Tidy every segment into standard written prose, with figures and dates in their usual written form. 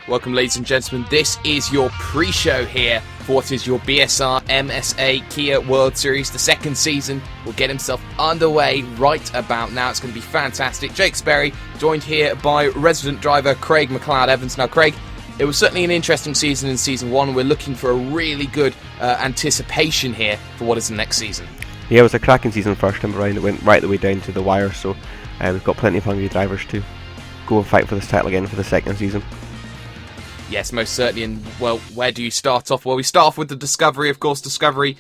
Welcome, ladies and gentlemen. This is your pre-show here for what is your BSR MSA Kia World Series. The second season will get himself underway right about now. It's going to be fantastic. Jake Sparey, joined here by resident driver Craig McLeod-Evans. Now, Craig, it was certainly an interesting season in Season 1. We're looking for a really good anticipation here for what is the next season. Yeah, it was a cracking season first time around. It went right the way down to the wire, so we've got plenty of hungry drivers to go and fight for this title again for the second season. Yes, most certainly. And, well, where do you start off? Well, we start off with the Discovery, of course. Discovery,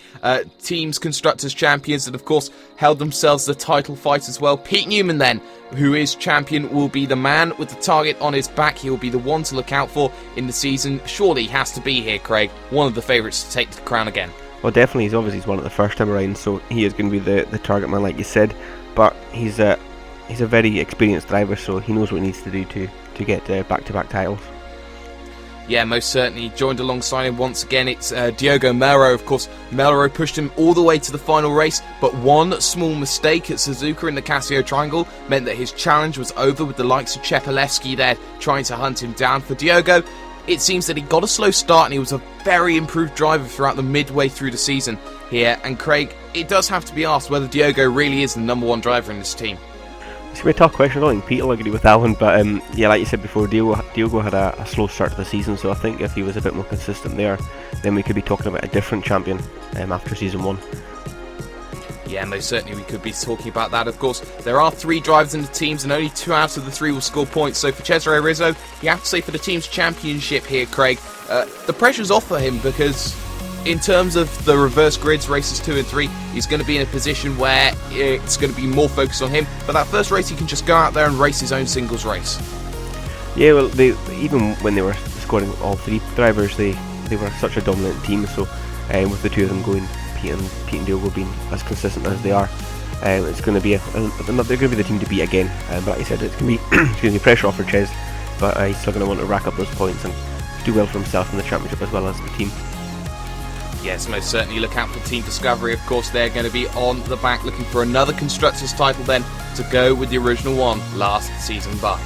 teams, constructors, champions, and, of course, held themselves the title fight as well. Pete Newman, then, who is champion, will be the man with the target on his back. He will be the one to look out for in the season. Surely he has to be here, Craig. One of the favourites to take the crown again. Well, definitely. He's won it the first time around, so he is going to be the target man, like you said. But he's a very experienced driver, so he knows what he needs to do to get back-to-back titles. Yeah, most certainly. Joined alongside him once again, it's Diogo Melro. Of course, Melro pushed him all the way to the final race, but one small mistake at Suzuka in the Casio Triangle meant that his challenge was over, with the likes of Chepelewski there trying to hunt him down. For Diogo, it seems that he got a slow start and he was a very improved driver throughout the midway through the season here. And Craig, it does have to be asked whether Diogo really is the number one driver in this team. It's going to be a tough question. I don't think Pete will agree with that one, but yeah, like you said before, Diogo had a slow start to the season, so I think if he was a bit more consistent there, then we could be talking about a different champion after Season 1. Yeah, most certainly we could be talking about that. Of course, there are 3 drivers in the teams, and only 2 out of the 3 will score points. So for Cesare Rizzo, you have to say for the team's championship here, Craig, the pressure's off for him, because in terms of the reverse grids, races 2 and 3, he's going to be in a position where it's going to be more focused on him. But that first race, he can just go out there and race his own singles race. Yeah, well, even when they were scoring all 3 drivers, they were such a dominant team. So with the 2 of them going, Pete and Diogo being as consistent as they are, it's going to be they're going to be the team to beat again. But like I said, it's going to be pressure off for Ches, but he's still going to want to rack up those points and do well for himself in the championship as well as the team. Yes, most certainly. Look out for Team Discovery. Of course, they're going to be on the back looking for another Constructors title then to go with the original one last season by.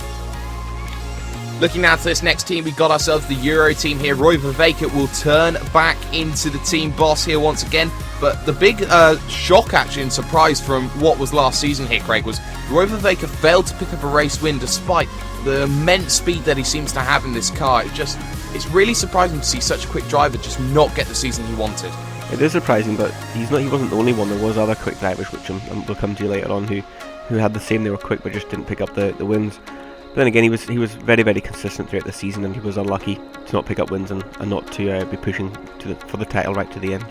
Looking now to this next team, we got ourselves the Euro team here. Roy Vervaeke will turn back into the team boss here once again. But the big shock, actually, and surprise from what was last season here, Craig, was Roy Vervaeke failed to pick up a race win despite the immense speed that he seems to have in this car. It's really surprising to see such a quick driver just not get the season he wanted. It is surprising, but he wasn't the only one. There was other quick drivers, which we'll come to later on, who had the same. They were quick, but just didn't pick up the wins. But then again, he was very, very consistent throughout the season, and he was unlucky to not pick up wins and not to be pushing for the title right to the end.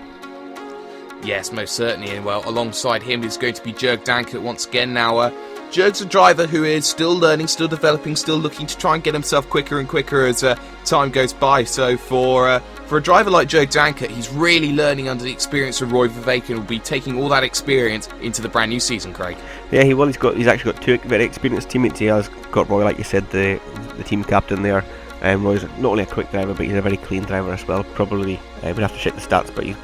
Yes, most certainly. And well, alongside him is going to be Jurg Dankert once again. Now, Jurg's a driver who is still learning, still developing, still looking to try and get himself quicker and quicker as time goes by. So for a driver like Jurg Dankert, he's really learning under the experience of Roy Vervaeke and will be taking all that experience into the brand new season, Craig. Yeah, he's actually got 2 very experienced teammates. He has got Roy, like you said, the team captain there. Roy's not only a quick driver, but he's a very clean driver as well. Probably, we'd have to check the stats, but he's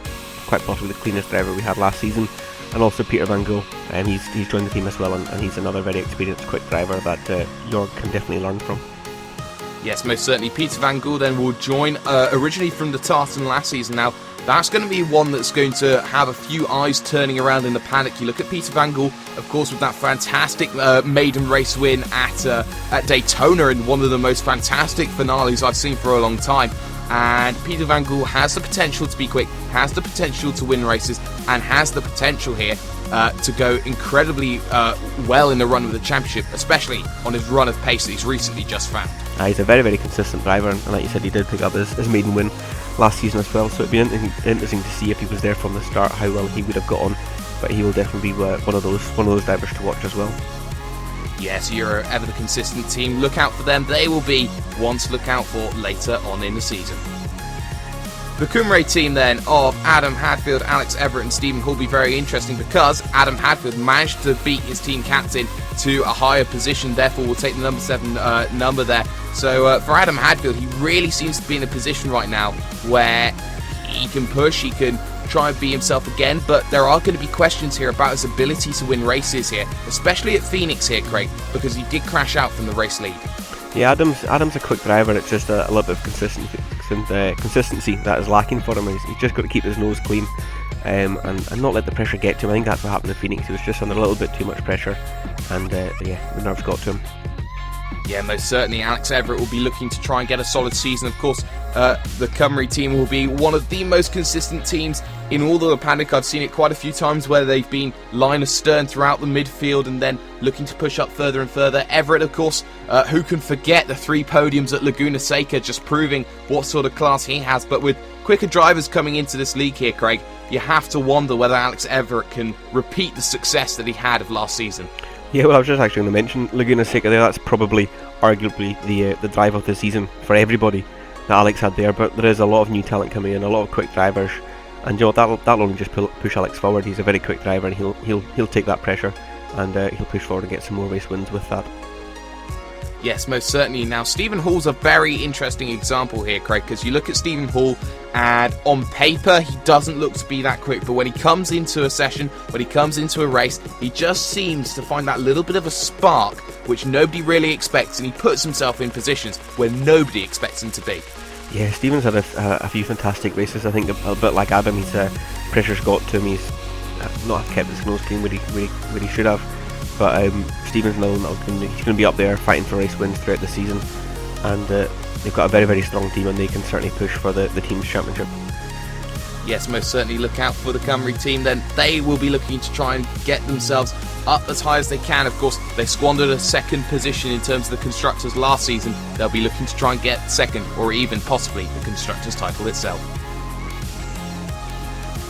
quite possibly the cleanest driver we had last season. And also Peter Van Gogh, he's joined the team as well, and he's another very experienced quick driver that Jorg can definitely learn from. Yes, most certainly. Peter Van Gogh then will join originally from the Tartan last season. Now, that's going to be one that's going to have a few eyes turning around in the paddock. You look at Peter Van Gogh, of course, with that fantastic maiden race win at Daytona in one of the most fantastic finales I've seen for a long time. And Peter Van Gogh has the potential to be quick, has the potential to win races, and has the potential here to go incredibly well in the run of the championship, especially on his run of pace that he's recently just found. He's a very, very consistent driver, and like you said, he did pick up his maiden win last season as well, so it'd be interesting to see if he was there from the start, how well he would have got on. But he will definitely be one of those drivers to watch as well. Yes, you're ever the consistent team. Look out for them. They will be one to look out for later on in the season. The Cumray team then of Adam Hadfield, Alex Everett and Stephen Hall will be very interesting because Adam Hadfield managed to beat his team captain to a higher position, therefore will take the number 7 number there. So for Adam Hadfield, he really seems to be in a position right now where he can push, he can try and be himself again, but there are going to be questions here about his ability to win races here, especially at Phoenix here, Craig, because he did crash out from the race lead. Yeah, Adam's a quick driver. It's just a little bit of consistency that is lacking for him. He's just got to keep his nose clean and not let the pressure get to him. I think that's what happened to Phoenix. He was just under a little bit too much pressure, and yeah, the nerves got to him. Yeah, most certainly. Alex Everett will be looking to try and get a solid season. Of course, the Cymru team will be one of the most consistent teams in all the paddock. I've seen it quite a few times where they've been line astern throughout the midfield and then looking to push up further and further. Everett, of course, who can forget the 3 podiums at Laguna Seca, just proving what sort of class he has. But with quicker drivers coming into this league here, Craig, you have to wonder whether Alex Everett can repeat the success that he had of last season. Yeah, well, I was just actually going to mention Laguna Seca there. That's probably, arguably, the drive of the season for everybody that Alex had there. But there is a lot of new talent coming in, a lot of quick drivers, and you know that'll only just push Alex forward. He's a very quick driver, and he'll take that pressure, and he'll push forward and get some more race wins with that. Yes, most certainly. Now, Stephen Hall's a very interesting example here, Craig, because you look at Stephen Hall, and on paper, he doesn't look to be that quick, but when he comes into a session, when he comes into a race, he just seems to find that little bit of a spark, which nobody really expects, and he puts himself in positions where nobody expects him to be. Yeah, Stephen's had a few fantastic races. I think a bit like Adam, his pressure's got to him. He's not kept his nose clean where he should have. But Stephen's now he's going to be up there fighting for race wins throughout the season, and they've got a very, very strong team, and they can certainly push for the team's championship. Yes, most certainly look out for the Cymru team. Then they will be looking to try and get themselves up as high as they can. Of course, they squandered a second position in terms of the constructors last season. They'll be looking to try and get second, or even possibly the constructors title itself.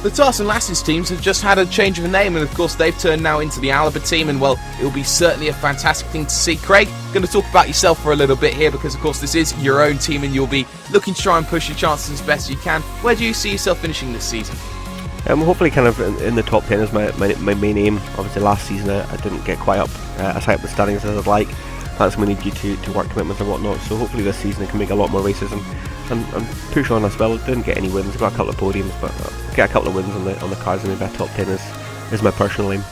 The Tars and Lasses teams have just had a change of name, and of course they've turned now into the Alba team, and well, it will be certainly a fantastic thing to see. Craig, going to talk about yourself for a little bit here, because of course this is your own team and you'll be looking to try and push your chances as best you can. Where do you see yourself finishing this season? Hopefully kind of in the top 10 is my main aim. Obviously last season I didn't get quite up as high up the standings as I'd like. That's when we need you to work commitments and whatnot, so hopefully this season I can make a lot more races and push on as well. Didn't get any wins, got a couple of podiums, but get a couple of wins on the cards, and maybe a top 10 is my personal aim.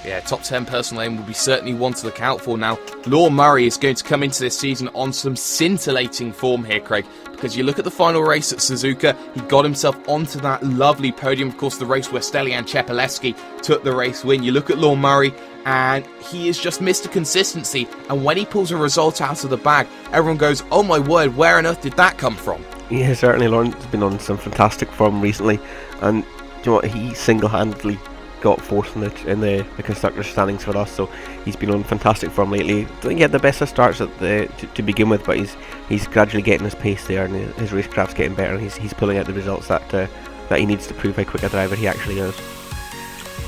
Yeah, top 10 personal aim will be certainly one to look out for. Now, Law Murray is going to come into this season on some scintillating form here, Craig, because you look at the final race at Suzuka, he got himself onto that lovely podium, of course the race where Stelian Czepeleski took the race win. You look at Law Murray, and he is just Mr. Consistency, and when he pulls a result out of the bag, everyone goes, oh my word, where on earth did that come from? Yeah, certainly Lawrence has been on some fantastic form recently, and do you know what, he single-handedly got fourth in the constructors standings for us, so he's been on fantastic form lately. I don't think he had the best of starts to begin with, but he's gradually getting his pace there, and his racecraft's getting better, and he's pulling out the results that he needs to prove how quick a driver he actually is.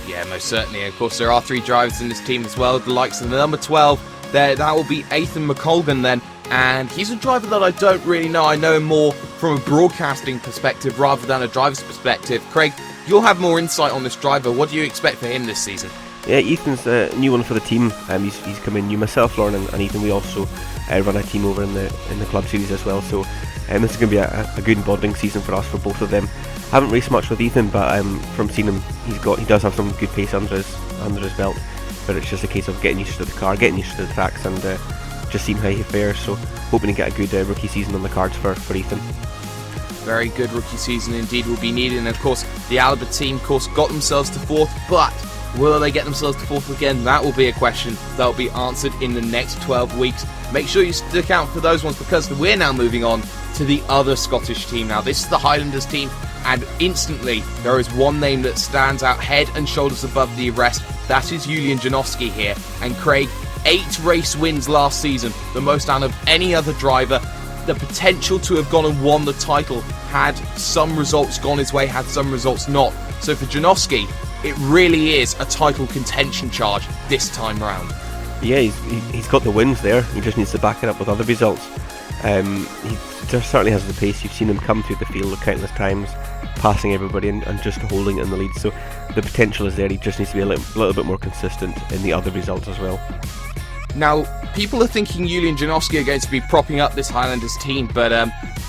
Yeah, most certainly. Of course, there are 3 drivers in this team as well, the likes of the number 12 there. That will be Ethan McColgan then, and he's a driver that I don't really know. I know him more from a broadcasting perspective rather than a driver's perspective. Craig, you'll have more insight on this driver. What do you expect for him this season? Yeah, Ethan's a new one for the team. He's come in new. Myself, Lauren, and Ethan, we also run a team over in the club series as well. So this is going to be a good bonding season for us, for both of them. Haven't raced much with Ethan, but from seeing him, he does have some good pace under his belt. But it's just a case of getting used to the car, getting used to the tracks, and just seeing how he fares. So hoping to get a good rookie season on the cards for Ethan. Very good rookie season indeed will be needed, and of course the Alba team got themselves to 4th, but will they get themselves to 4th again? That will be a question that will be answered in the next 12 weeks. Make sure you stick out for those ones, because we're now moving on to the other Scottish team. Now this is the Highlanders team, and instantly there is one name that stands out head and shoulders above the rest. That is Julian Janowski here, and Craig, 8 race wins last season, the most out of any other driver. The potential to have gone and won the title had some results gone his way, had some results not. So for Janowski, it really is a title contention charge this time round. Yeah, he's got the wins there. He just needs to back it up with other results. He just certainly has the pace. You've seen him come through the field countless times, passing everybody and just holding it in the lead. So the potential is there. He just needs to be a little bit more consistent in the other results as well. Now, people are thinking Julian Janowski are going to be propping up this Highlanders team, but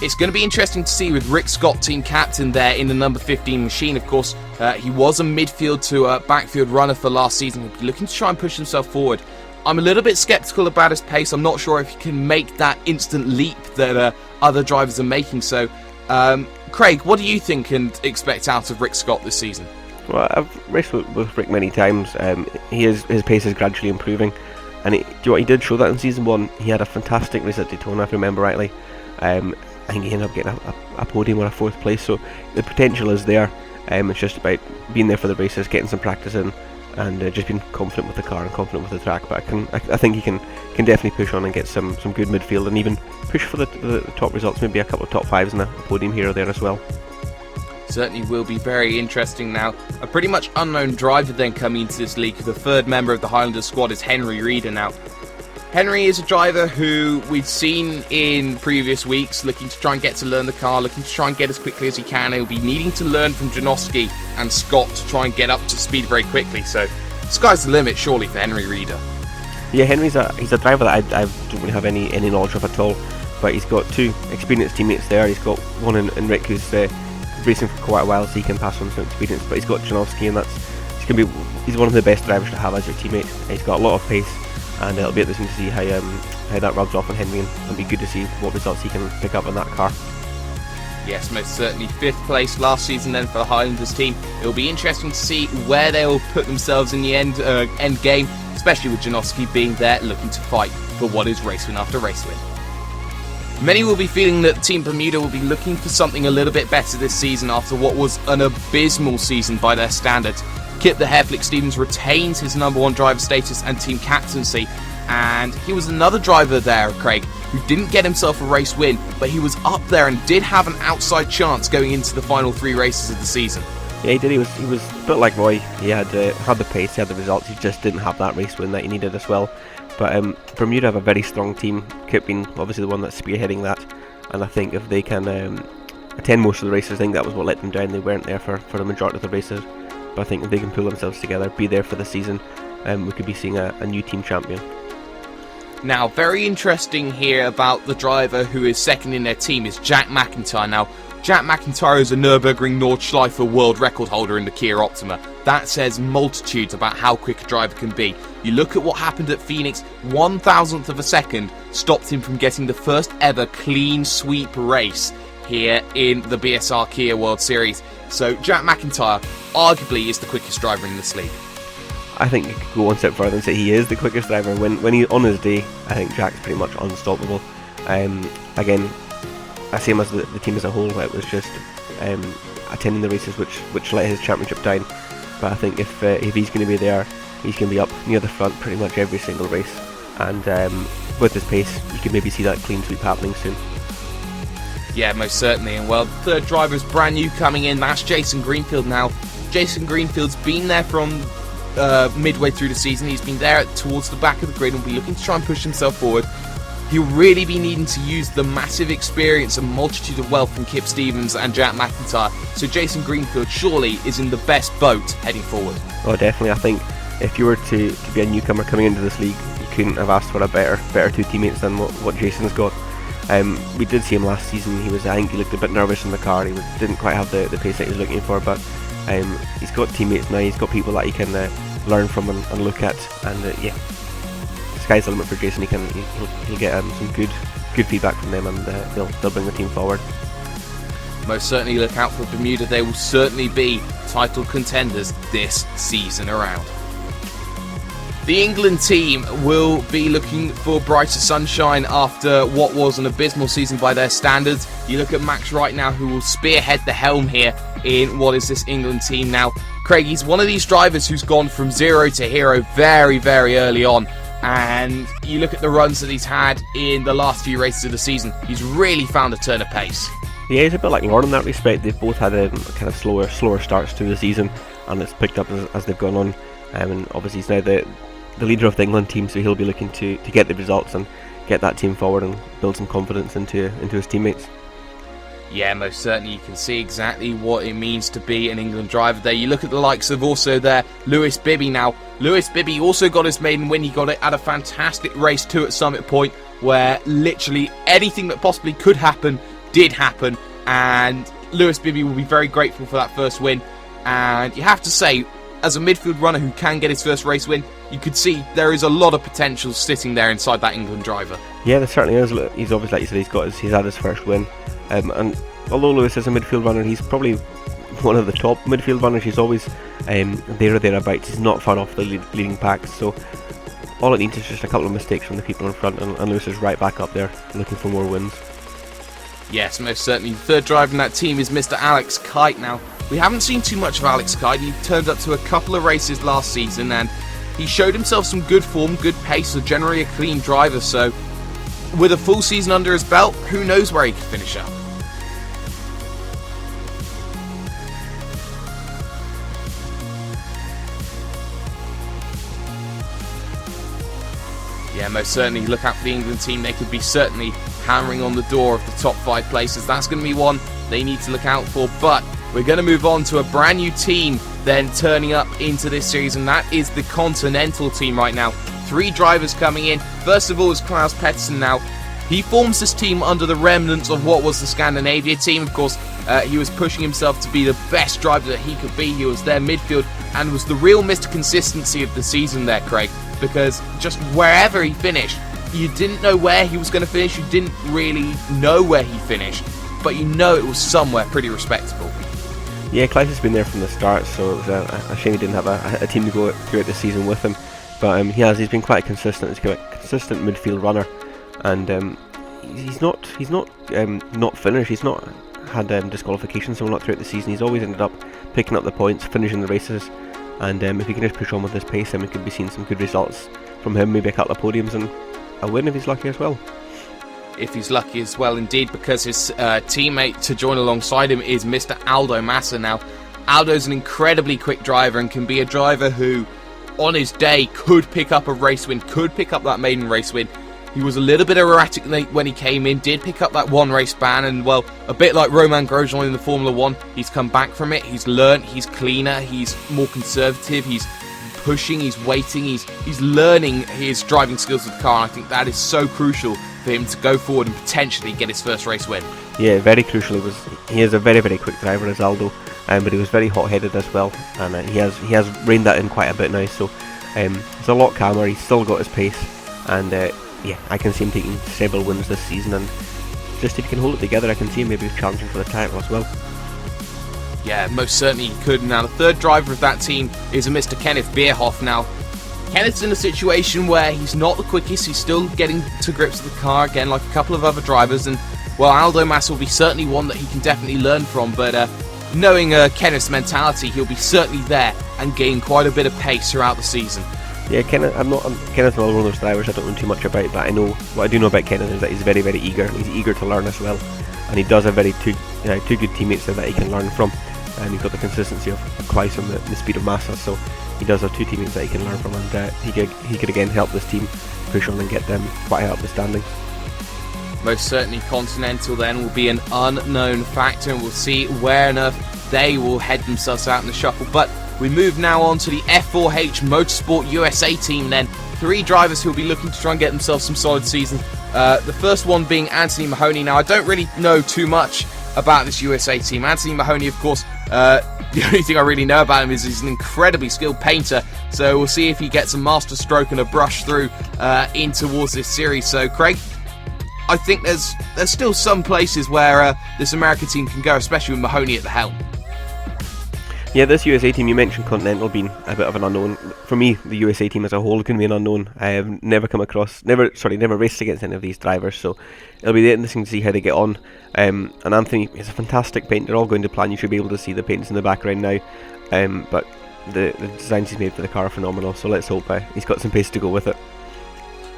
it's going to be interesting to see with Rick Scott, team captain, there in the number 15 machine. Of course, he was a midfield to backfield runner for last season. He'll be looking to try and push himself forward. I'm a little bit sceptical about his pace. I'm not sure if he can make that instant leap that other drivers are making. So, Craig, what do you think and expect out of Rick Scott this season? Well, I've raced with Rick many times. His pace is gradually improving, and do you know what, he did show that in season 1. He had a fantastic race at Daytona, if I remember rightly. I think he ended up getting a podium or a 4th place, so the potential is there. It's just about being there for the races, getting some practice in, and just being confident with the car and confident with the track. But I think he can definitely push on and get some good midfield, and even push for the top results, maybe a couple of top 5s and a podium here or there as well. Certainly will be very interesting now. A pretty much unknown driver then coming into this league. The 3rd member of the Highlanders squad is Henry Reeder now. Henry is a driver who we've seen in previous weeks, looking to try and get to learn the car, looking to try and get as quickly as he can. He'll be needing to learn from Janowski and Scott to try and get up to speed very quickly. So, sky's the limit, surely, for Henry Reeder. Yeah, he's a driver that I don't really have any knowledge of at all. But he's got 2 experienced teammates there. He's got one in Rick, who's racing for quite a while, so he can pass on some experience. But he's got Janowski, and he's one of the best drivers to have as your teammate. He's got a lot of pace, and it'll be interesting to see how that rubs off on Henry, and it'll be good to see what results he can pick up in that car. Yes, most certainly 5th place last season then for the Highlanders team. It'll be interesting to see where they'll put themselves in the end game, especially with Janowski being there looking to fight for what is race win after race win. Many will be feeling that Team Bermuda will be looking for something a little bit better this season after what was an abysmal season by their standards. Kip the Hairflick Stevens retains his number 1 driver status and team captaincy, and he was another driver there, Craig, who didn't get himself a race win, but he was up there and did have an outside chance going into the final 3 races of the season. Yeah, he did. He was a bit like Roy. He had the pace, he had the results, he just didn't have that race win that he needed as well. But Bermuda have a very strong team, Kip being obviously the one that's spearheading that, and I think if they can attend most of the races, I think that was what let them down. They weren't there for the majority of the races, but I think if they can pull themselves together, be there for the season, we could be seeing a new team champion. Now, very interesting here about the driver who is second in their team is Jack McIntyre. Now, Jack McIntyre is a Nürburgring Nordschleife world record holder in the Kia Optima. That says multitudes about how quick a driver can be. You look at what happened at Phoenix, 1,000th of a second stopped him from getting the first ever clean sweep race here in the BSR Kia World Series. So Jack McIntyre arguably is the quickest driver in this league. I think you could go one step further and say he is the quickest driver. When he's on his day, I think Jack's pretty much unstoppable. Again, same as the team as a whole, it was just attending the races which let his championship down. But I think if he's going to be there, he's going to be up near the front pretty much every single race. And with his pace, you could maybe see that clean sweep happening soon. Yeah, most certainly. And well, the 3rd driver is brand new coming in. That's Jason Greenfield now. Jason Greenfield's been there from midway through the season. He's been there towards the back of the grid and will be looking to try and push himself forward. He'll really be needing to use the massive experience and multitude of wealth from Kip Stevens and Jack McIntyre. So Jason Greenfield surely is in the best boat heading forward. Oh, definitely. I think if you were to be a newcomer coming into this league, you couldn't have asked for a better 2 teammates than what Jason's got. We did see him last season. I think he looked a bit nervous in the car. He didn't quite have the pace that he was looking for, but he's got teammates now. He's got people that he can learn from and look at, and yeah, the sky's the limit for Jason. He'll get some good feedback from them, and they'll bring the team forward. Most certainly look out for Bermuda. They will certainly be title contenders this season around. The England team will be looking for brighter sunshine after what was an abysmal season by their standards. You look at Max right now, who will spearhead the helm here in what is this England team now. Craig, he's one of these drivers who's gone from 0 to hero very, very early on. And you look at the runs that he's had in the last few races of the season, he's really found a turn of pace. Yeah, he's a bit like Lauren in that respect. They've both had kind of slower starts to the season, and it's picked up as they've gone on. And obviously he's now the leader of the England team, so he'll be looking to get the results and get that team forward and build some confidence into his teammates. Yeah, most certainly you can see exactly what it means to be an England driver there. You look at the likes of also there, Lewis Bibby now. Lewis Bibby also got his maiden win. He got it at a fantastic race 2 at Summit Point, where literally anything that possibly could happen did happen, and Lewis Bibby will be very grateful for that first win. And you have to say, as a midfield runner who can get his first race win, you could see there is a lot of potential sitting there inside that England driver. Yeah, there certainly is. He's obviously, like you said, he's had his first win, and although Lewis is a midfield runner, he's probably one of the top midfield runners. He's always there or thereabouts. He's not far off the leading pack, so all it needs is just a couple of mistakes from the people in front, and Lewis is right back up there looking for more wins. Yes, most certainly. The third driver in that team is Mr. Alex Kite. Now, we haven't seen too much of Alex Kite. He turned up to a couple of races last season, and he showed himself some good form, good pace, so generally a clean driver. So, with a full season under his belt, who knows where he could finish up. Yeah, most certainly look out for the England team. They could be certainly hammering on the door of the top 5 places. That's going to be one they need to look out for. But we're going to move on to a brand new team then turning up into this series, and that is the Continental team right now. 3 drivers coming in. First of all is Klaus Pettersson now. He forms this team under the remnants of what was the Scandinavia team. Of course, he was pushing himself to be the best driver that he could be. He was their midfield and was the real Mr. Consistency of the season there, Craig. Because just wherever he finished, you didn't know where he was going to finish. You didn't really know where he finished, but you know it was somewhere pretty respectable. Yeah, Klaus has been there from the start, so it was a shame he didn't have a team to go throughout the season with him. But he's been quite consistent. He's quite a consistent midfield runner, and he's not finished. He's not had disqualifications so not throughout the season. He's always ended up picking up the points, finishing the races. And if he can just push on with this pace, then we could be seeing some good results from him, maybe a couple of podiums and a win if he's lucky as well. If he's lucky as well, indeed, because his teammate to join alongside him is Mr. Aldo Massa. Now, Aldo's an incredibly quick driver and can be a driver who, on his day, could pick up a race win, could pick up that maiden race win. He was a little bit erratic when he came in, did pick up that 1 race ban, and well, a bit like Romain Grosjean in the Formula 1, he's come back from it, he's learnt, he's cleaner, he's more conservative, he's pushing, he's waiting, he's learning his driving skills of the car, and I think that is so crucial for him to go forward and potentially get his first race win. Yeah, very crucial. He is a very, very quick driver as Aldo, but he was very hot-headed as well, and he has reined that in quite a bit now, so he's a lot calmer, he's still got his pace, and yeah, I can see him taking several wins this season, and just if he can hold it together, I can see him maybe challenging for the title as well. Yeah, most certainly he could. Now, the third driver of that team is a Mr. Kenneth Bierhoff. Now, Kenneth's in a situation where he's not the quickest, he's still getting to grips with the car, again, like a couple of other drivers, and, well, Aldo Massa will be certainly one that he can definitely learn from, but knowing Kenneth's mentality, he'll be certainly there and gain quite a bit of pace throughout the season. Yeah, Kenneth's another one of those drivers I don't know too much about, but what I do know about Kenneth is that he's very, very eager. He's eager to learn as well, and he does have two good teammates there that he can learn from. And he's got the consistency of Klaus and the speed of Massa, so he does have 2 teammates that he can learn from, and he could again help this team push on and get them quite high up the standings. Most certainly Continental then will be an unknown factor, and we'll see where on earth they will head themselves out in the shuffle. But we move now on to the F4H Motorsport USA team then. 3 drivers who will be looking to try and get themselves some solid seasons. The first one being Anthony Mahoney. Now, I don't really know too much about this USA team. Anthony Mahoney, of course, the only thing I really know about him is he's an incredibly skilled painter, so we'll see if he gets a master stroke and a brush through in towards this series. So, Craig, I think there's still some places where this American team can go, especially with Mahoney at the helm. Yeah, this USA team, you mentioned Continental being a bit of an unknown. For me, the USA team as a whole can be an unknown. I have never raced against any of these drivers, so it'll be interesting to see how they get on. And Anthony is a fantastic painter, all going to plan. You should be able to see the paints in the background now, but the designs he's made for the car are phenomenal, so let's hope he's got some pace to go with it.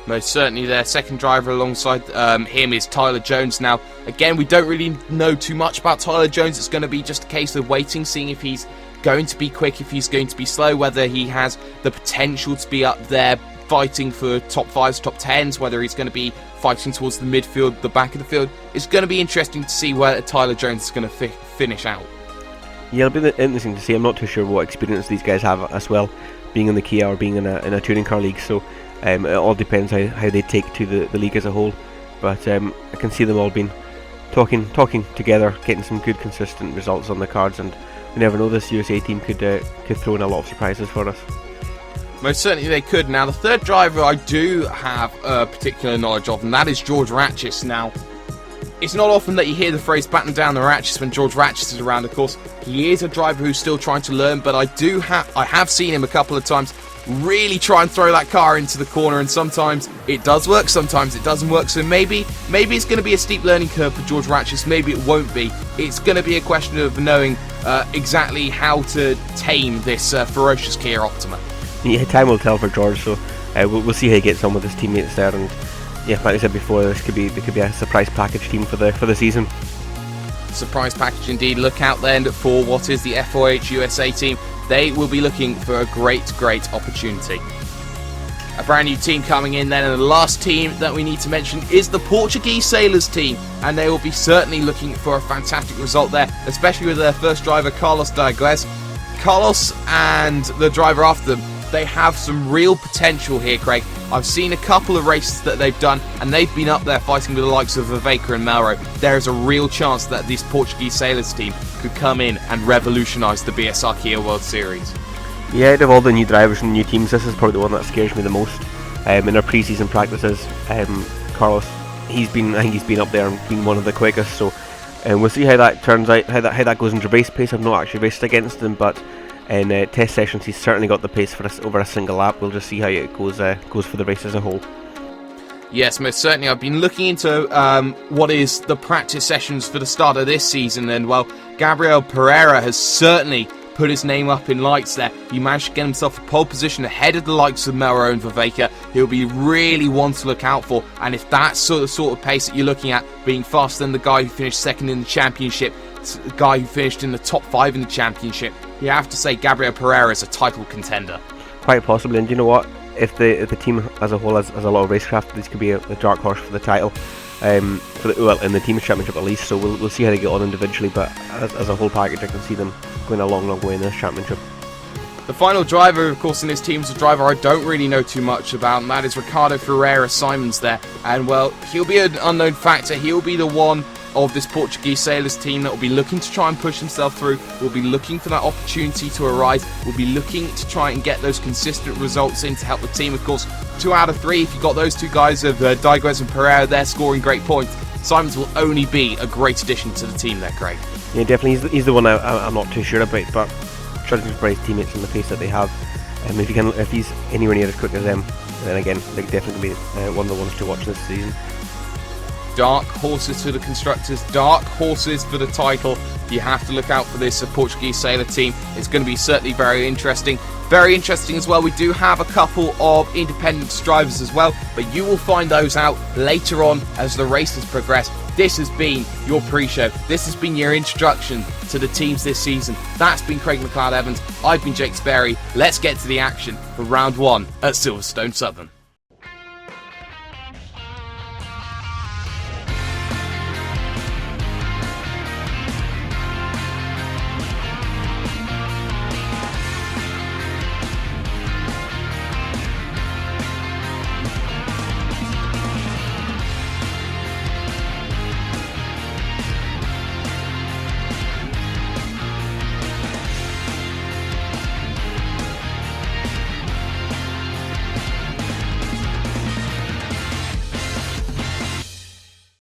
Most certainly their second driver alongside him is Tyler Jones. Now, again, we don't really know too much about Tyler Jones. It's going to be just a case of waiting, seeing if he's going to be quick, if he's going to be slow, whether he has the potential to be up there fighting for top 5s, top 10s, whether he's going to be fighting towards the midfield, the back of the field. It's going to be interesting to see where Tyler Jones is going to finish out. Yeah, it'll be interesting to see. I'm not too sure what experience these guys have as well, being in the Kia or being in a touring car league, so it all depends how they take to the league as a whole. But I can see them all being talking together, getting some good consistent results on the cards, and we never know, this USA team could throw in a lot of surprises for us. Most certainly they could. Now, the third driver I do have particular knowledge of, and that is George Ratchis. Now, it's not often that you hear the phrase batten down the Ratchis when George Ratchis is around. Of course, he is a driver who's still trying to learn, but I have seen him a couple of times really try and throw that car into the corner, and sometimes it does work, sometimes it doesn't work. So maybe it's going to be a steep learning curve for George Ratchis, maybe it won't be. It's going to be a question of knowing exactly how to tame this ferocious Kia Optima. Yeah, time will tell for George, so we'll see how he gets on with his teammates there. And yeah, like I said before, there could be a surprise package team for the season. Surprise package indeed. Look out then for what is the FOH USA team. They will be looking for a great opportunity. A brand new team coming in then, and the last team that we need to mention is the Portuguese Sailors team, and they will be certainly looking for a fantastic result there, especially with their first driver Carlos Dieguez. Carlos and the driver after them, they have some real potential here, Craig. I've seen a couple of races that they've done, and they've been up there fighting with the likes of Viveka and Melro. There is a real chance that this Portuguese Sailors team could come in and revolutionise the BSR Kia World Series. Yeah, out of all the new drivers and new teams, this is probably the one that scares me the most. In our pre-season practices, Carlos, I think he's been up there and been one of the quickest. So we'll see how that turns out, how that goes into race pace. I've not actually raced against him, but in test sessions he's certainly got the pace for over a single lap. We'll just see how it goes for the race as a whole. Yes, most certainly. I've been looking into what is the practice sessions for the start of this season, and well, Gabriel Pereira has certainly put his name up in lights there. He managed to get himself a pole position ahead of the likes of Melro and Viveka. He'll be really one to look out for, and if that's sort of pace that you're looking at, being faster than the guy who finished second in the championship, the guy who finished in the top 5 in the championship, you have to say Gabriel Pereira is a title contender. Quite possibly, and you know what? If the team as a whole has a lot of racecraft, this could be a dark horse for the title. In the team's championship at least. So we'll see how they get on individually, but as a whole package, I can see them going a long way in this championship. The final driver, of course, in this team is a driver I don't really know too much about, and that is Ricardo Ferreira Simons there. And well, he'll be an unknown factor. He'll be the one of this Portuguese Sailors team that will be looking to try and push himself through, will be looking for that opportunity to arise, will be looking to try and get those consistent results in to help the team. Of course, 2 out of 3, if you've got those two guys of Dieguez and Pereira, they're scoring great points. Simons will only be a great addition to the team there, Craig. Yeah, definitely, he's the one I'm not too sure about, but judging for his teammates and the pace that they have, if he's anywhere near as quick as them, then again, they're definitely be one of the ones to watch this season. Dark horses for the constructors, dark horses for the title. You have to look out for this Portuguese Sailor team. It's going to be certainly very interesting. Very interesting as well. We do have a couple of independent drivers as well, but you will find those out later on as the races progress. This has been your pre-show. This has been your introduction to the teams this season. That's been Craig McLeod Evans. I've been Jake Sparey. Let's get to the action for round 1 at Silverstone Southern.